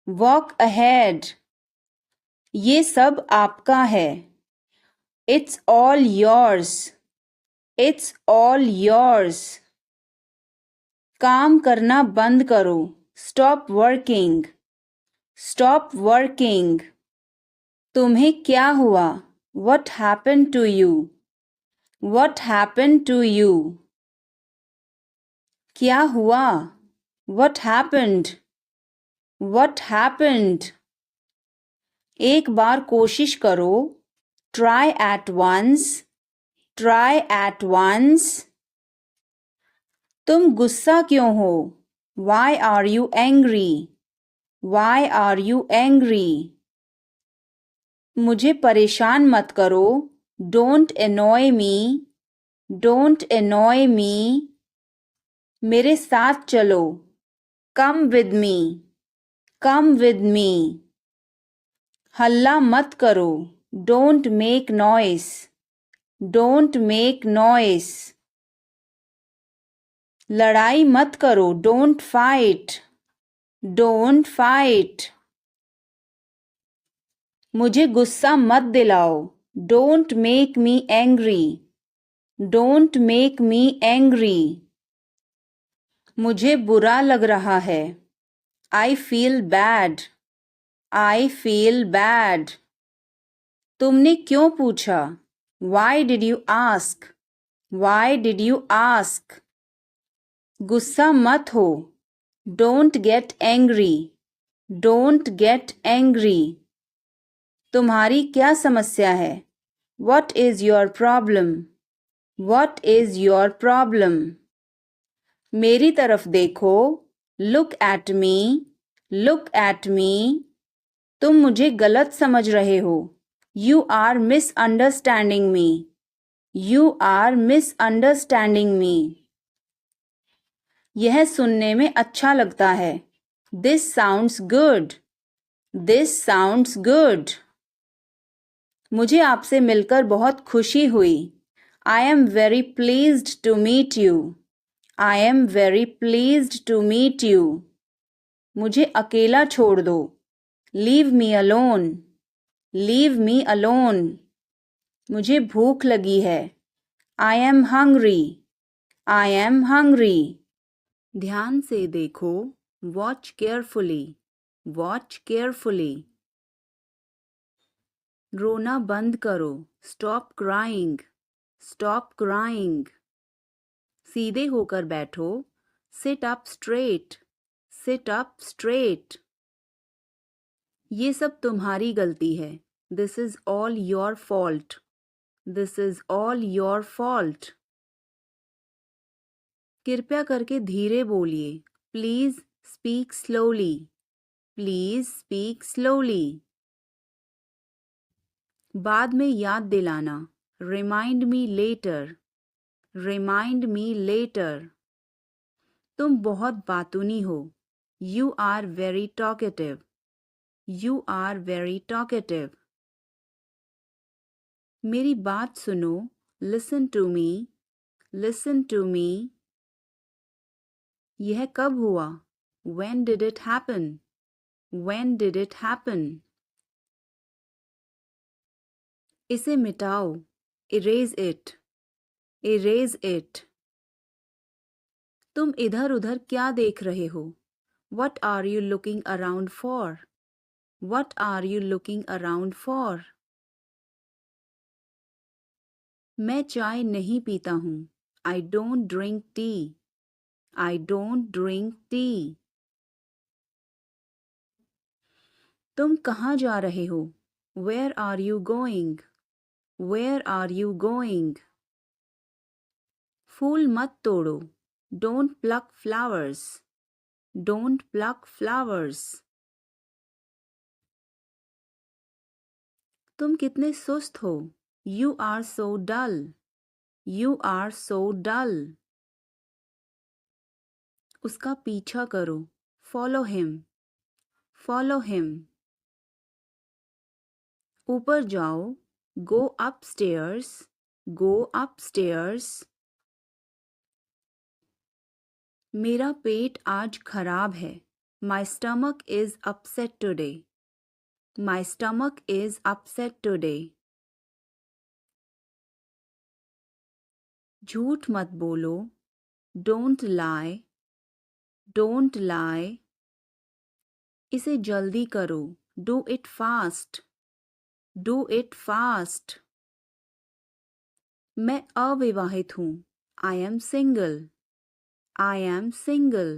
Walk ahead. ये सब आपका है. It's all yours. It's all yours. काम करना बंद करो. Stop working. Stop working. तुम्हें क्या हुआ? What happened to you? What happened to you? क्या हुआ? What happened? What happened? एक बार कोशिश करो. Try at once. Try at once. तुम गुस्सा क्यों हो? Why are you angry? Why are you angry? मुझे परेशान मत करो. Don't annoy me. Don't annoy me. मेरे साथ चलो. Come with me. Come with me. हल्ला मत करो. Don't make noise. Don't make noise. लड़ाई मत करो. Don't fight. Don't fight. मुझे गुस्सा मत दिलाओ. Don't make me angry. Don't make me angry. मुझे बुरा लग रहा है. I feel bad. I feel bad. तुमने क्यों पूछा? Why did you ask? Why did you ask? गुस्सा मत हो. Don't get angry. Don't get angry. तुम्हारी क्या समस्या है? What is your problem? What is your problem? मेरी तरफ देखो. Look at me. Look at me. तुम मुझे गलत समझ रहे हो. You are misunderstanding me. You are misunderstanding me. यह सुनने में अच्छा लगता है. This sounds good. This sounds good. मुझे आपसे मिलकर बहुत खुशी हुई. I am very pleased to meet you. I am very pleased to meet you. मुझे अकेला छोड़ दो. Leave me alone. Leave me alone. मुझे भूख लगी है. I am hungry. I am hungry. ध्यान से देखो. Watch carefully. Watch carefully. रोना बंद करो. Stop crying. Stop crying. सीधे होकर बैठो. Sit up straight. Sit up straight. ये सब तुम्हारी गलती है. This is all your fault. This is all your fault. कृपया करके धीरे बोलिए. Please speak slowly. Please speak slowly. बाद में याद दिलाना. Remind me later. Remind me later. तुम बहुत बातूनी हो. You are very talkative. You are very talkative. मेरी बात सुनो. Listen to me. Listen to me. यह कब हुआ? When did it happen? When did it happen? इसे मिटाओ. Erase it. Erase it. तुम इधर उधर क्या देख रहे हो? What are you looking around for? What are you looking around for? मैं चाय नहीं पीता हूँ. I don't drink tea. I don't drink tea. तुम कहाँ जा रहे हो? Where are you going? Where are you going? फूल मत तोड़ो. Don't pluck flowers. Don't pluck flowers. तुम कितने सुस्त हो. You are so dull. You are so dull. उसका पीछा करो. Follow him. Follow him. ऊपर जाओ. Go upstairs. Go upstairs. मेरा पेट आज खराब है. My stomach is upset today. My stomach is upset today. झूठ मत बोलो. Don't lie. Don't lie. इसे जल्दी करो. Do it fast. Do it fast. मैं अविवाहित हूँ. I am single. I am single.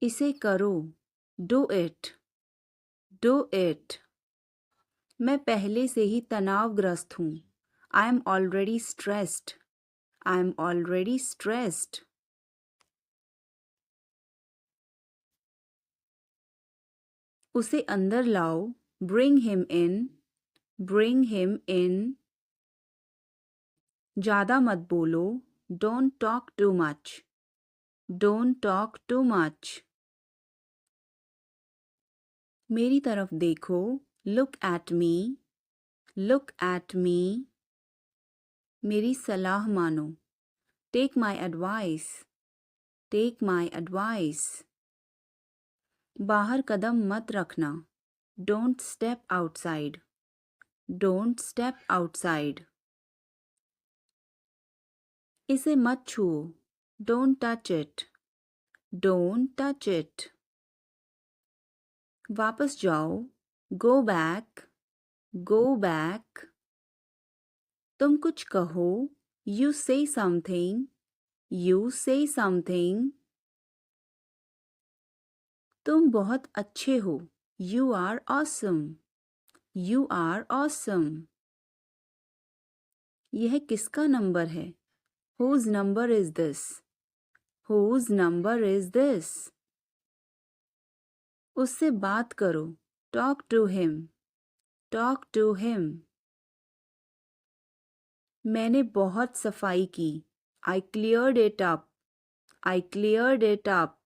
इसे करो. Do it. Do it. मैं पहले से ही तनावग्रस्त हूँ. I am already stressed. I am already stressed. उसे अंदर लाओ. Bring him in. Bring him in. ज़्यादा मत बोलो. Don't talk too much. Don't talk too much. मेरी तरफ देखो. Look at me. Look at me. मेरी सलाह मानो. Take my advice. Take my advice. बाहर कदम मत रखना. Don't step outside. Don't step outside. इसे मत छुओ. Don't touch it. Don't touch it. वापस जाओ. Go back. Go back. तुम कुछ कहो. You say something. You say something. तुम बहुत अच्छे हो. You are awesome. You are awesome. यह किसका नंबर है? Whose number is this? Whose number is this? उससे बात करो. Talk to him. Talk to him. मैंने बहुत सफाई की. I cleared it up. I cleared it up.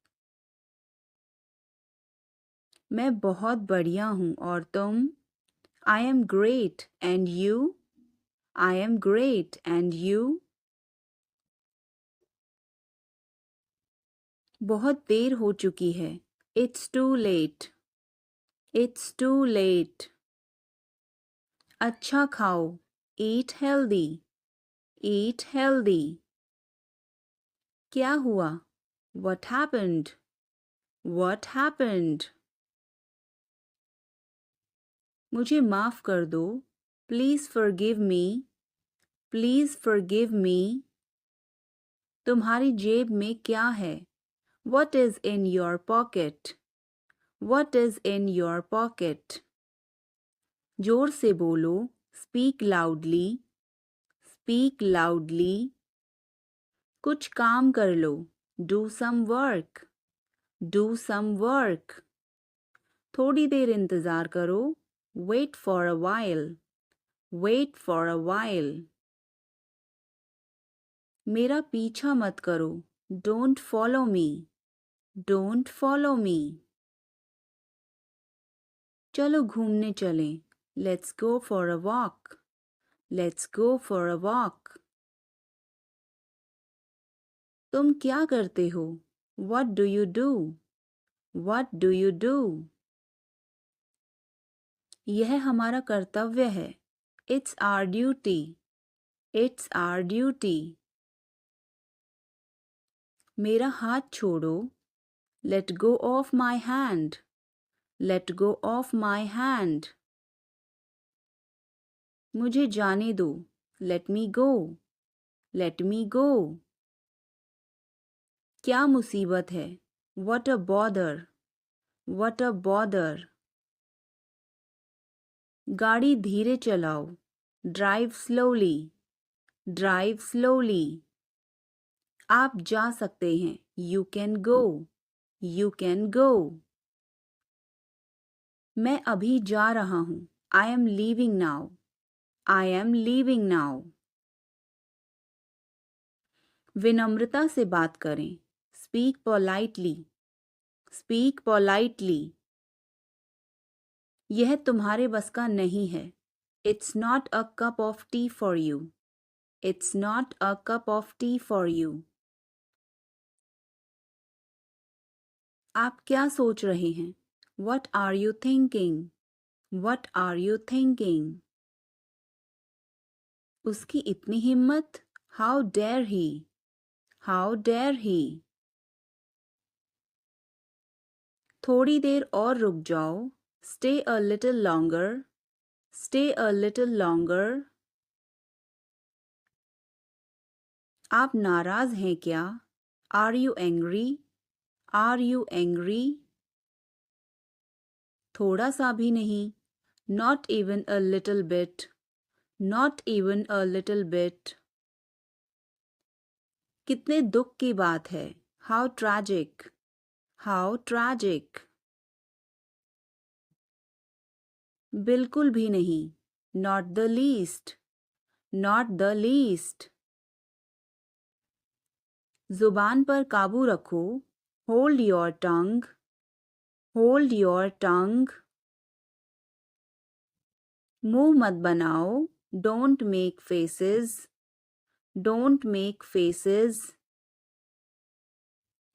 मैं बहुत बढ़िया हूँ और तुम? I am great and you? I am great and you? बहुत देर हो चुकी है. It's too late. It's too late. अच्छा खाओ. Eat healthy. Eat healthy. क्या हुआ? What happened? What happened? मुझे माफ कर दो. Please forgive me. Please forgive me. तुम्हारी जेब में क्या है? What is in your pocket? What is in your pocket? जोर से बोलो. Speak loudly. Speak loudly. कुछ काम कर लो. Do some work. Do some work. थोड़ी देर इंतज़ार करो. Wait for a while. Wait for a while. मेरा पीछा मत करो. Don't follow me. Don't follow me. चलो घूमने चलें. Let's go for a walk. Let's go for a walk. तुम क्या करते हो? What do you do? What do you do? यह हमारा कर्तव्य है. It's our duty. It's our duty. मेरा हाथ छोड़ो. Let go of my hand. Let go of my hand. मुझे जाने दो. Let me go. Let me go. क्या मुसीबत है? What a bother. What a bother. गाड़ी धीरे चलाओ. Drive slowly. Drive slowly. आप जा सकते हैं. You can go. You can go. मैं अभी जा रहा हूँ. I am leaving now. I am leaving now. विनम्रता से बात करें. Speak politely. Speak politely. यह तुम्हारे बस का नहीं है. It's not a cup of tea for you. It's not a cup of tea for you. आप क्या सोच रहे हैं? What are you thinking? What are you thinking? उसकी इतनी हिम्मत? How dare he? How dare he? थोड़ी देर और रुक जाओ. Stay a little longer. Stay a little longer. आप नाराज हैं क्या? Are you angry? Are you angry? थोड़ा सा भी नहीं. Not even a little bit. Not even a little bit. कितने दुख की बात है. How tragic. How tragic. बिल्कुल भी नहीं. Not the least. Not the least. जुबान पर काबू रखो. Hold your tongue. Hold your tongue. मुंह मत बनाओ. Don't make faces. Don't make faces.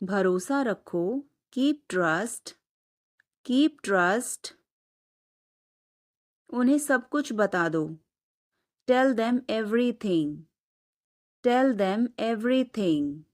भरोसा रखो. Keep trust. Keep trust. उन्हें सब कुछ बता दो. Tell them everything. Tell them everything.